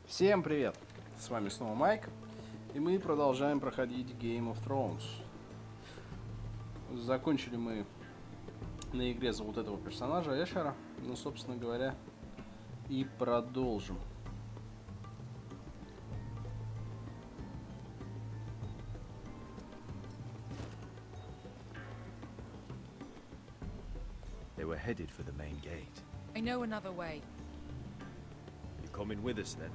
Всем привет! С вами снова Майк, и мы продолжаем проходить Game of Thrones. Закончили мы на игре за вот этого персонажа Эшера, ну, собственно говоря, и продолжим. They were headed for the main gate. I know another way. You're coming with us then?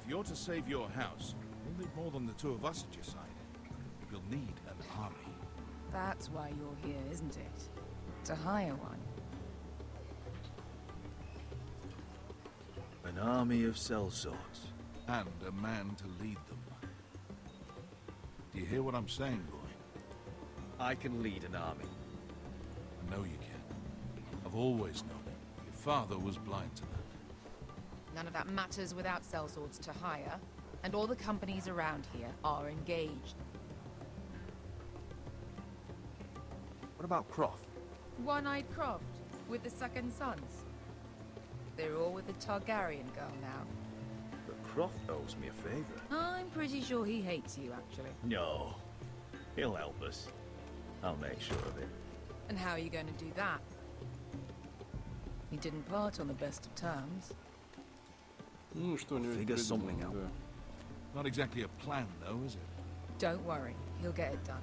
If you're to save your house, you'll need more than the two of us at your side. You'll need an army. That's why you're here, isn't it? To hire one. An army of sellswords. And a man to lead them. Do you hear what I'm saying, boy? I can lead an army. I know you can. I've always known it. Your father was blind to that. None of that matters without sellswords to hire, and all the companies around here are engaged. What about Croft? One-eyed Croft, with the second sons. They're all with the Targaryen girl now. But Croft owes me a favor. I'm pretty sure he hates you, actually. No. He'll help us. I'll make sure of it. And how are you going to do that? You didn't part on the best of terms. Ну, что-нибудь Figure something придумаем, out. Not exactly a plan, though, is it? Don't worry, he'll get it done.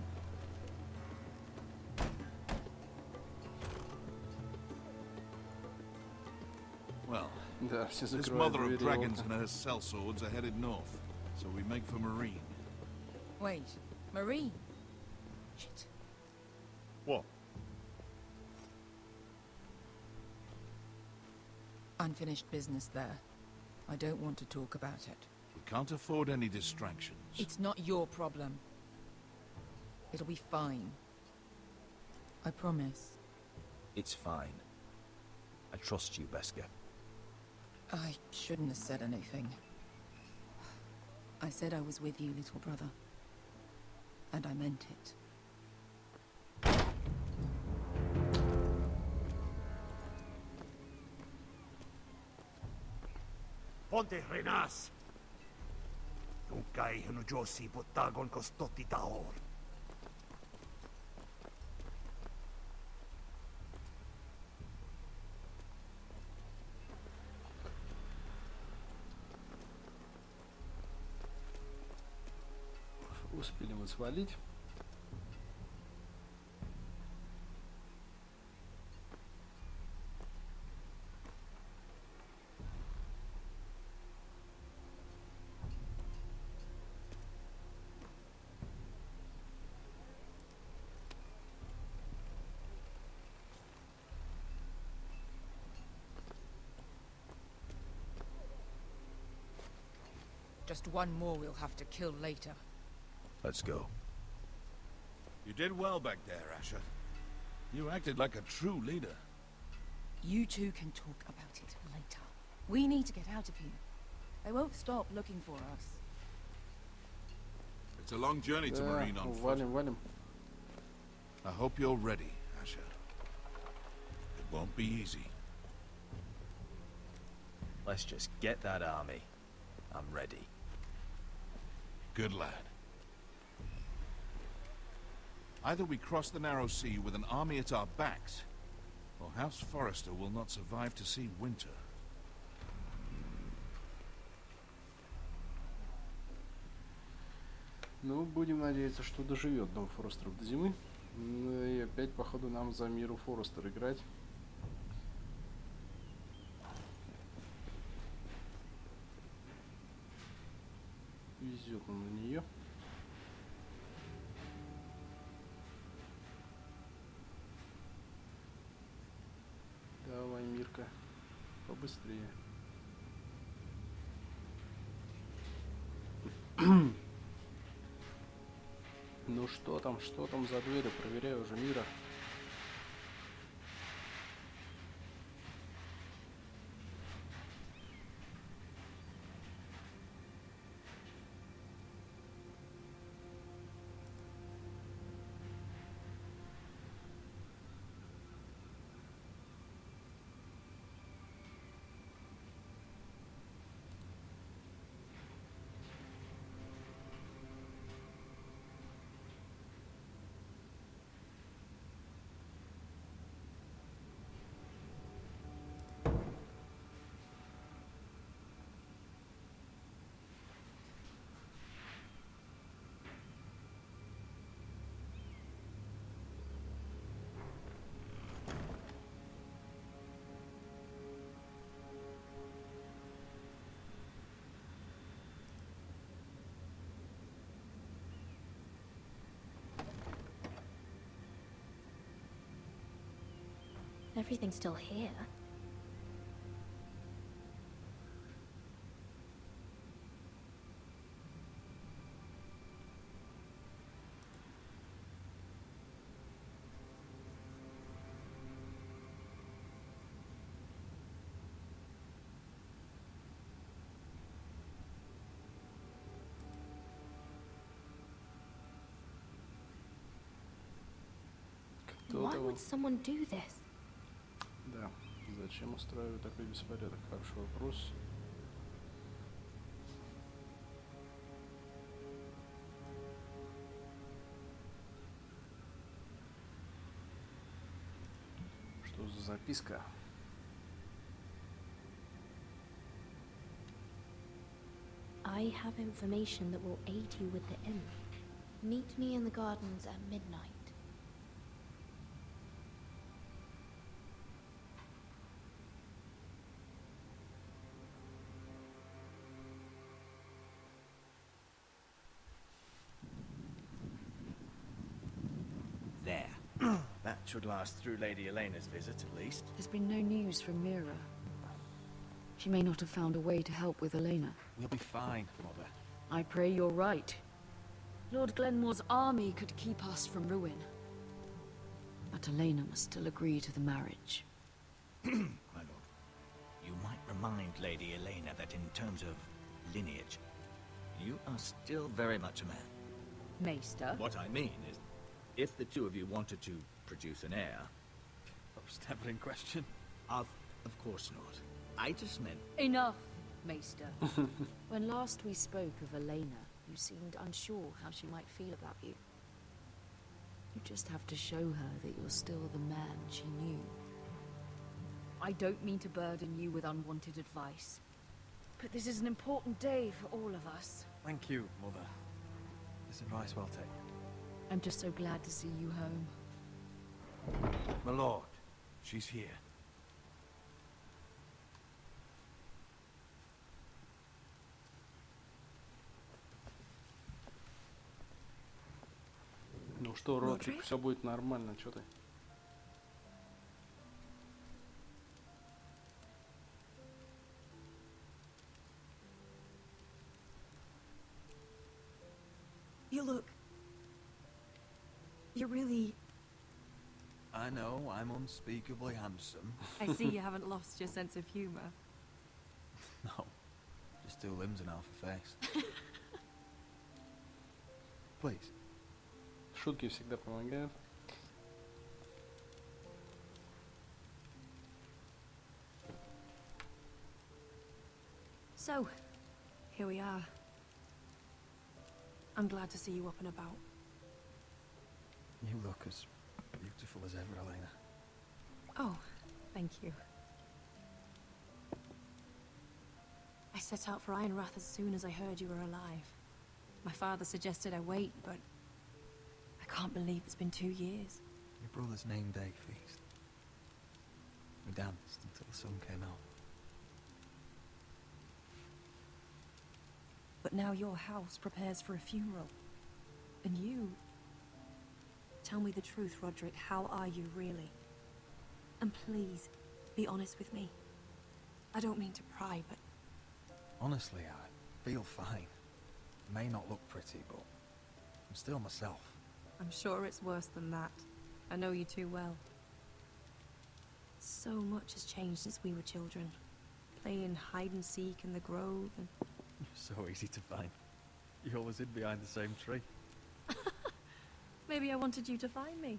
Well, Да, все this закрывают mother of двери и dragons окна. and her sellswords are headed north, so we make for Marine. Wait, Marine? Shit. What? Unfinished business there. I don't want to talk about it. We can't afford any distractions. It's not your problem. It'll be fine. I promise. It's fine. I trust you, Beska. I shouldn't have said anything. I said I was with you, little brother. And I meant it. Ponte renas. Nunca ihnu Jossi pottagon kostotti taor. Успели мы свалить. Just one more we'll have to kill later. Let's go. You did well back there, Asher. You acted like a true leader. You two can talk about it later. We need to get out of here. They won't stop looking for us. It's a long journey to Да, Marine on foot. валим. I hope you're ready, Asher. It won't be easy. Let's just get that army. I'm ready. Good lad. Either we cross the narrow sea with an army at our backs, or House Forrester will not survive to see winter. Ну, будем надеяться, что доживет дом Форестеров до зимы. Ну и опять, походу, нам за миру Форестер играть. Везет он на нее. Давай, Мирка, побыстрее. Ну что там за дверью? Проверяю уже Мира. Everything's still here. Why would someone do this? Да, зачем устраивать такой беспорядок? Хороший вопрос. Что за записка? I have information that will aid you with the inn. Meet me in the gardens at midnight. There. That should last through Lady Elena's visit, at least. There's been no news from Mira. She may not have found a way to help with Elena. We'll be fine, Mother. I pray you're right. Lord Glenmore's army could keep us from ruin. But Elena must still agree to the marriage. My lord, you might remind Lady Elena that in terms of lineage, you are still very much a man. Maester? What I mean is, if the two of you wanted to produce an heir... That was never in question. Of course not. I just meant... Enough, Maester. When last we spoke of Elena, you seemed unsure how she might feel about you. You just have to show her that you're still the man she knew. I don't mean to burden you with unwanted advice, but this is an important day for all of us. Thank you, Mother. This advice well taken. I'm just so glad to see you home. My lord, she's here. Ну что, Родрик, все будет нормально, что ты? You look... You're really... I know, I'm unspeakably handsome. I see you haven't lost your sense of humor. No, just two limbs and half a face. Please. Шутки всегда помогают. So, here we are. I'm glad to see you up and about. You look as beautiful as ever, Elena. Oh, thank you. I set out for Ironrath as soon as I heard you were alive. My father suggested I wait, but I can't believe it's been 2 years. Your brother's name day feast. We danced until the sun came out. But now your house prepares for a funeral. And you... Tell me the truth, Roderick. How are you, really? And please, be honest with me. I don't mean to pry, but... Honestly, I feel fine. May not look pretty, but I'm still myself. I'm sure it's worse than that. I know you too well. So much has changed since we were children. Playing hide and seek in the grove and... You're so easy to find. You always hid behind the same tree. Maybe I wanted you to find me.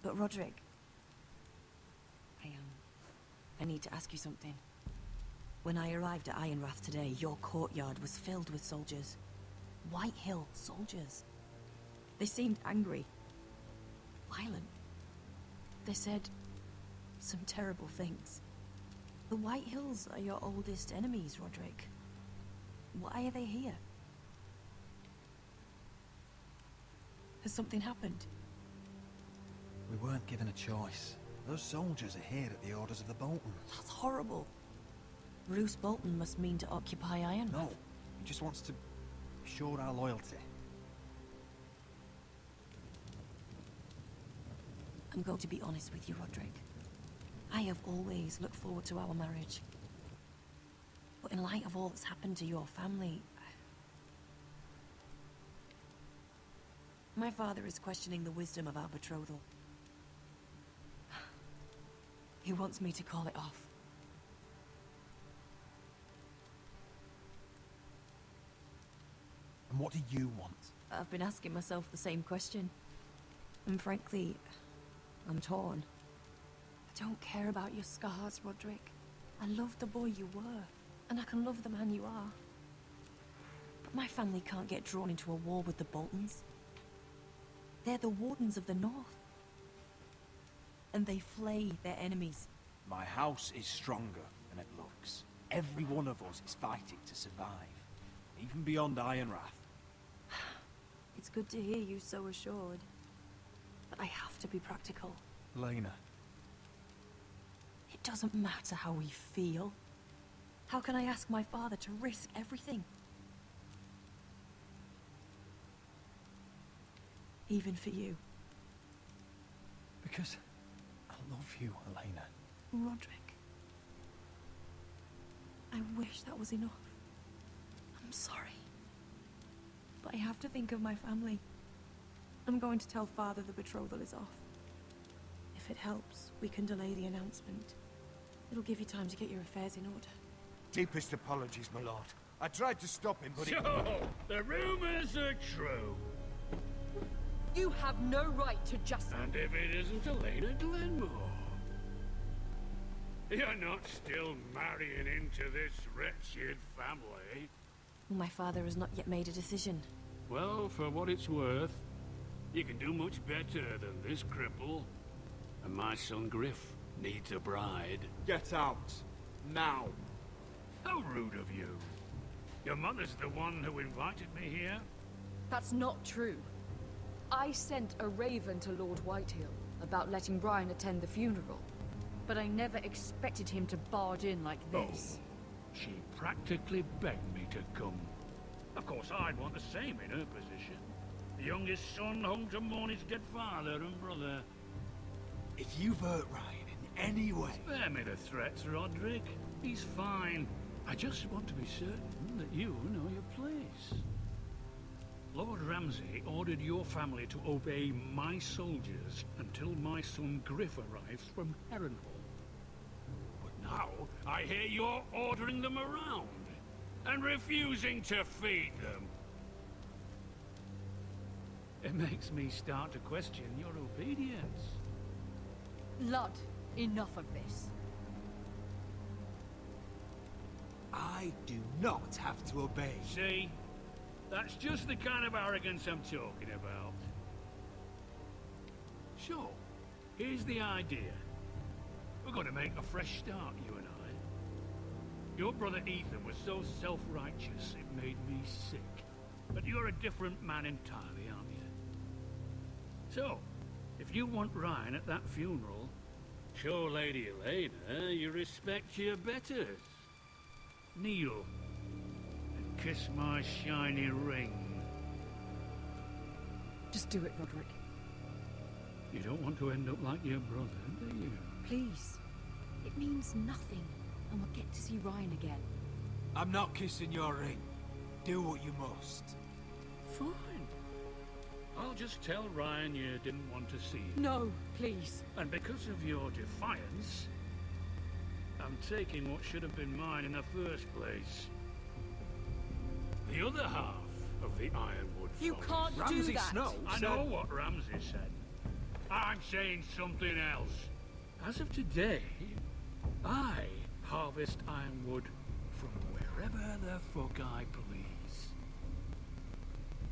But Roderick... I need to ask you something. When I arrived at Ironrath today, your courtyard was filled with soldiers. White Hill soldiers. They seemed angry. Violent. They said some terrible things. The White Hills are your oldest enemies, Roderick. Why are they here? Has something happened? We weren't given a choice. Those soldiers are here at the orders of the Boltons. That's horrible. Roose Bolton must mean to occupy Ironrath. No, he just wants to show our loyalty. I'm going to be honest with you, Roderick. I have always looked forward to our marriage. But in light of all that's happened to your family... My father is questioning the wisdom of our betrothal. He wants me to call it off. And what do you want? I've been asking myself the same question. And frankly, I'm torn. I don't care about your scars, Roderick. I love the boy you were, and I can love the man you are. But my family can't get drawn into a war with the Boltons. They're the Wardens of the North. And they flay their enemies. My house is stronger than it looks. Every one of us is fighting to survive, even beyond Ironrath. It's good to hear you so assured. But I have to be practical. Lena. It doesn't matter how we feel. How can I ask my father to risk everything? Even for you. Because I love you, Elena. Roderick. I wish that was enough. I'm sorry. But I have to think of my family. I'm going to tell Father the betrothal is off. If it helps, we can delay the announcement. It'll give you time to get your affairs in order. Deepest apologies, my lord. I tried to stop him, but So, the rumors are true. You have no right to just... And if it isn't Elena Glenmore? You're not still marrying into this wretched family. My father has not yet made a decision. Well, for what it's worth, you can do much better than this cripple. And my son Griff needs a bride. get out. Now. How rude of you. Your mother's the one who invited me here. That's not true. I sent a raven to Lord Whitehill about letting Brian attend the funeral. But I never expected him to barge in like this. Oh, she practically begged me to come. Of course, I'd want the same in her position. The youngest son home to mourn his dead father and brother. If you've hurt Ryan in any way... Spare me the threats, Roderick. He's fine. I just want to be certain that you know your place. Lord Ramsay ordered your family to obey my soldiers until my son Griff arrives from Harrenhal. But now, I hear you're ordering them around and refusing to feed them. It makes me start to question your obedience. Lud, enough of this. I do not have to obey. See? That's just the kind of arrogance I'm talking about. Sure, here's the idea. We're going to make a fresh start, you and I. Your brother Ethan was so self-righteous it made me sick. But you're a different man entirely, aren't you? So, if you want Ryan at that funeral, show Lady Elena you respect your betters. Kneel and kiss my shiny ring. Just do it, Roderick. You don't want to end up like your brother, do you? Please. It means nothing, and we'll get to see Ryan again. I'm not kissing your ring. Do what you must. Fine. I'll just tell Ryan you didn't want to see him. No, please. And because of your defiance, I'm taking what should have been mine in the first place. The other half of the Ironwood You forest. can't do that. Snow I know what Ramsay said. I'm saying something else. As of today, I harvest Ironwood from wherever the fuck I please.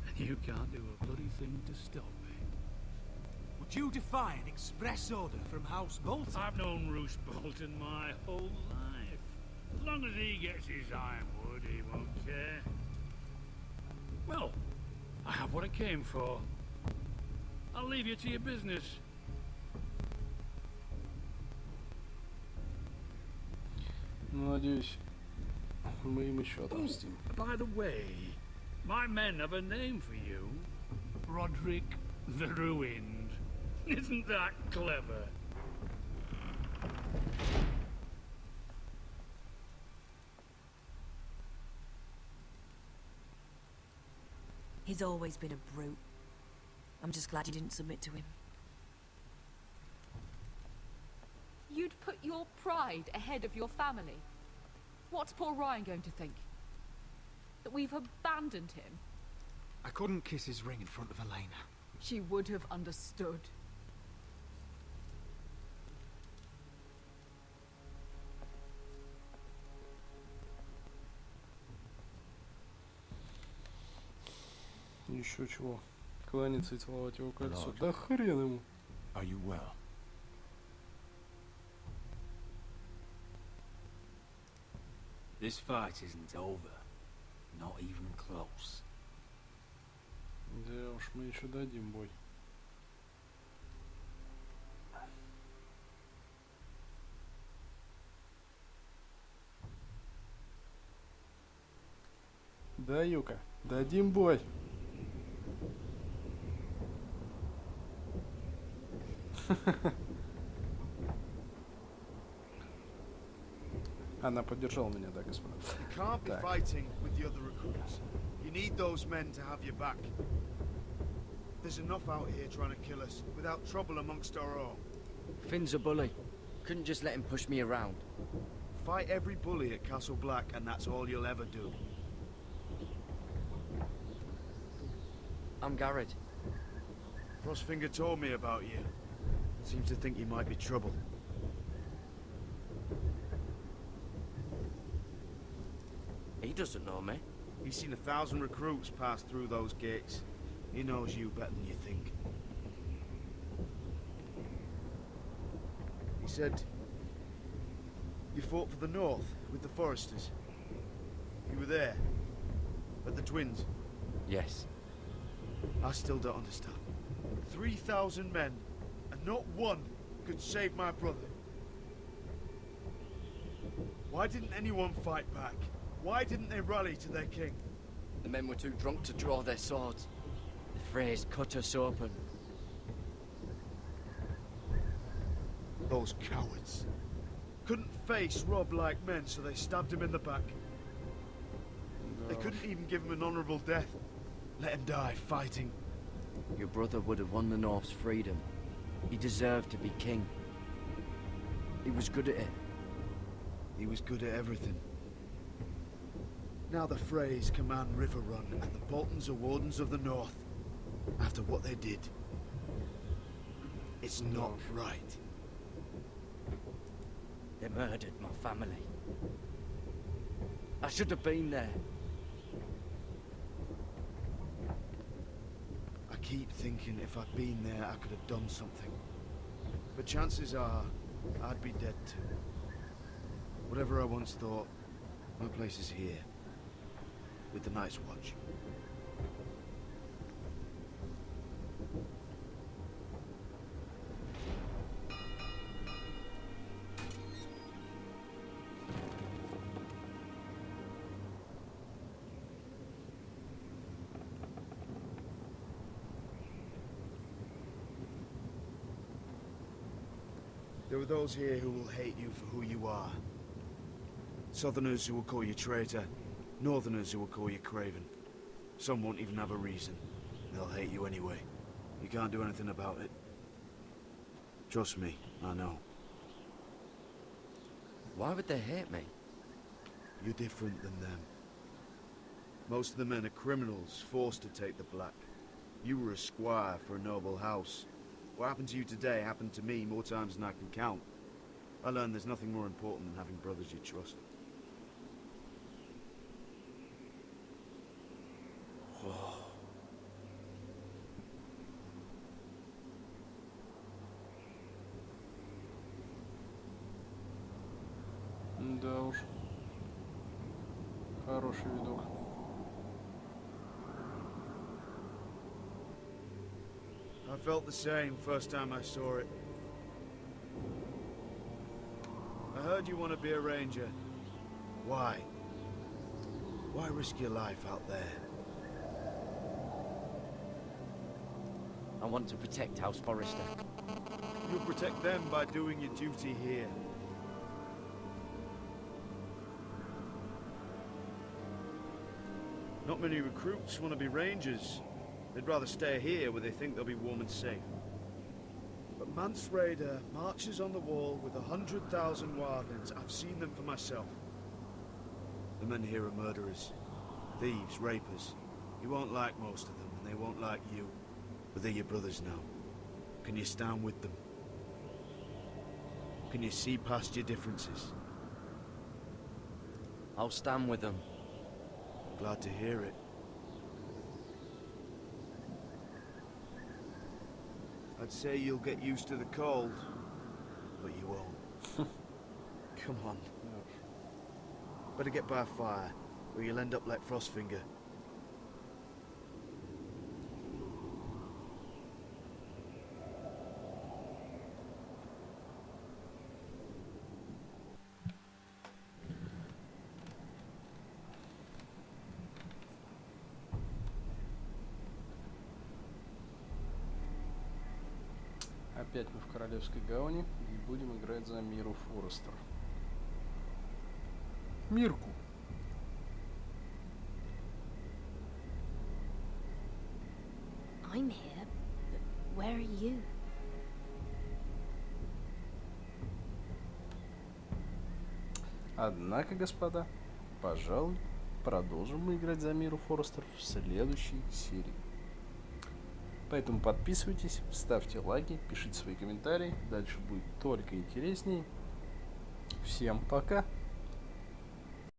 And you can't do a bloody thing to stop me. Would you defy an express order from House Bolton? I've known Roose Bolton my whole life. As long as he gets his ironwood, he won't care. Well, I have what I came for. I'll leave you to your business. Надеюсь, мы им еще отомстим. By the way, my men have a name for you. Roderick the Ruined. Isn't that clever? He's always been a brute. I'm just glad you didn't submit to him. You'd put your pride ahead of your family. What's poor Ryan going to think? That we've abandoned him? I couldn't kiss his ring in front of Elena. She would have understood. Еще чего? Кланяться и целовать его кольцо. Да хрен ему. Are you well? This fight isn't over. Not even close. Да уж, мы еще дадим бой. Да, Юка, дадим бой. Она поддержала меня, да, господа. You can't be fighting with the other recruits. You need those men to have your back. There's enough out here trying to kill us without trouble amongst our own. Finn's a bully. Couldn't just let him push me around. Fight every bully at Castle Black and that's all you'll ever do. I'm Garrett. Frostfinger told me about you. Seems to think you might be trouble. He doesn't know me. He's seen 1,000 recruits pass through those gates. He knows you better than you think. He said you fought for the North with the Foresters. You were there at the Twins. Yes. I still don't understand. 3,000 men, and not one could save my brother. Why didn't anyone fight back? Why didn't they rally to their king? The men were too drunk to draw their swords. The Freys cut us open. Those cowards. Couldn't face Rob like men, so they stabbed him in the back. They couldn't even give him an honorable death. Let him die fighting. Your brother would have won the North's freedom. He deserved to be king. He was good at it. He was good at everything. Now the Freys command Riverrun, and the Boltons are Wardens of the North. After what they did. It's not right. They murdered my family. I should have been there. I keep thinking if I'd been there, I could have done something. But chances are, I'd be dead too. Whatever I once thought, my place is here. With the Night's Watch. There are those here who will hate you for who you are. Southerners who will call you traitor. Northerners who will call you craven. Some won't even have a reason. They'll hate you anyway. You can't do anything about it. Trust me, I know. Why would they hate me? You're different than them. Most of the men are criminals, forced to take the black. You were a squire for a noble house. What happened to you today happened to me more times than I can count. I learned there's nothing more important than having brothers you trust. Да уж. Хороший видок. I felt the same first time I saw it. I heard you want to be a ranger. Why? Why risk your life out there? I want to protect House Forrester. You'll protect them by doing your duty here. Not many recruits want to be rangers. They'd rather stay here where they think they'll be warm and safe. But Mance Raider marches on the wall with 100,000 wardens. I've seen them for myself. The men here are murderers. Thieves, rapers. You won't like most of them, and they won't like you. But they're your brothers now. Can you stand with them? Can you see past your differences? I'll stand with them. Glad to hear it. I'd say you'll get used to the cold, but you won't. Come on. Better get by a fire, or you'll end up like Frostfinger. Опять мы в Королевской гавани и будем играть за Миру Форестер. Мирку. I'm here, but where are you? Однако, господа, пожалуй, продолжим мы играть за Миру Форестер в следующей серии. Поэтому подписывайтесь, ставьте лайки, пишите свои комментарии. Дальше будет только интереснее. Всем пока!